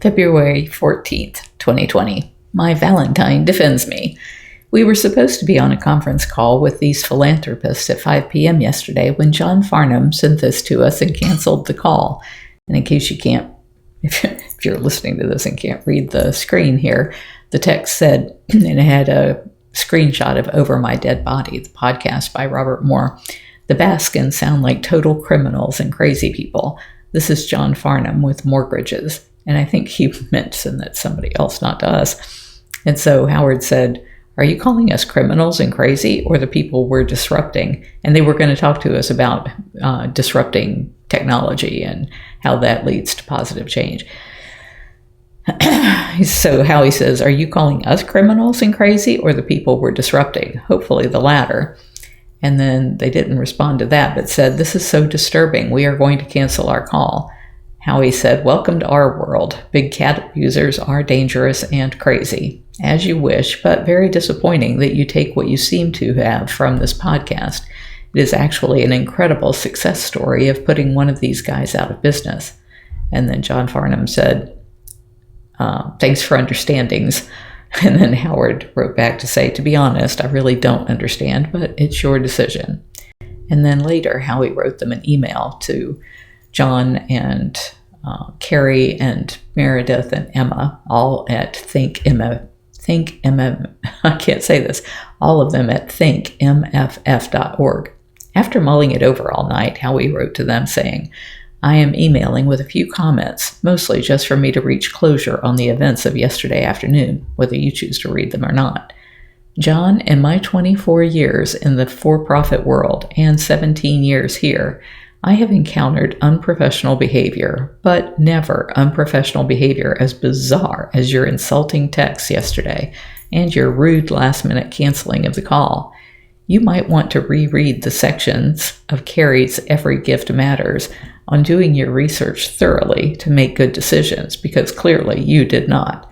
February 14th, 2020. My Valentine Defends Me. We were supposed to be on a conference call with these philanthropists at 5 p.m. yesterday when John Farnam sent this to us and canceled the call. And in case you can't, if you're listening to this and can't read the screen here, the text said, and it had a screenshot of Over My Dead Body, the podcast by Robert Moore. The Baskins sound like total criminals and crazy people. This is John Farnam with Mortgages. And I think he mentioned that somebody else, not to us. And so Howard said, are you calling us criminals and crazy or the people we're disrupting? And they were going to talk to us about disrupting technology and how that leads to positive change. So Howie says, are you calling us criminals and crazy or the people we're disrupting? Hopefully the latter. And then they didn't respond to that, but said, this is so disturbing. We are going to cancel our call. Howie said, welcome to our world. Big cat abusers are dangerous and crazy. As you wish, but very disappointing that you take what you seem to have from this podcast. It is actually an incredible success story of putting one of these guys out of business. And then John Farnam said, thanks for understandings. And then Howard wrote back to say, to be honest, I really don't understand, but it's your decision. And then later, Howie wrote them an email to John and Carrie and Meredith and Emma, all at I can't say this, all of them at thinkmff.org. After mulling it over all night, Howie wrote to them saying, I am emailing with a few comments, mostly just for me to reach closure on the events of yesterday afternoon, whether you choose to read them or not. John, in my 24 years in the for-profit world and 17 years here, I have encountered unprofessional behavior, but never unprofessional behavior as bizarre as your insulting text yesterday and your rude last-minute canceling of the call. You might want to reread the sections of Carrie's Every Gift Matters on doing your research thoroughly to make good decisions, because clearly you did not.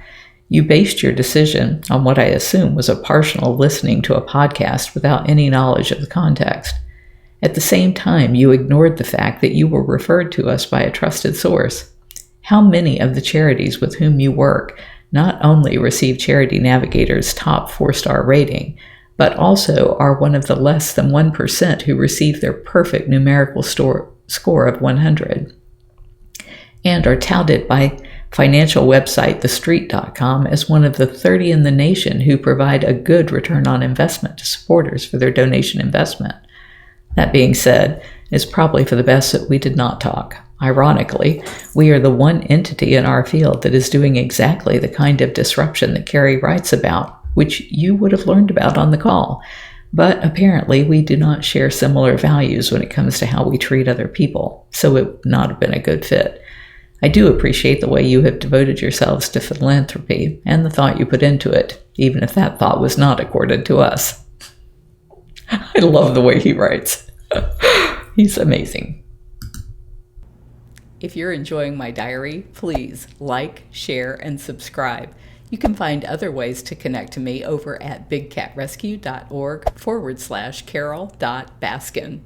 You based your decision on what I assume was a partial listening to a podcast without any knowledge of the context. At the same time, you ignored the fact that you were referred to us by a trusted source. How many of the charities with whom you work not only receive Charity Navigator's top 4-star rating, but also are one of the less than 1% who receive their perfect numerical score of 100, and are touted by financial website TheStreet.com as one of the 30 in the nation who provide a good return on investment to supporters for their donation investment? That being said, it's probably for the best that we did not talk. Ironically, we are the one entity in our field that is doing exactly the kind of disruption that Carrie writes about, which you would have learned about on the call. But apparently we do not share similar values when it comes to how we treat other people, so it would not have been a good fit. I do appreciate the way you have devoted yourselves to philanthropy and the thought you put into it, even if that thought was not accorded to us. I love the way he writes. He's amazing. If you're enjoying my diary, please like, share, and subscribe. You can find other ways to connect to me over at bigcatrescue.org/Carole.Baskin.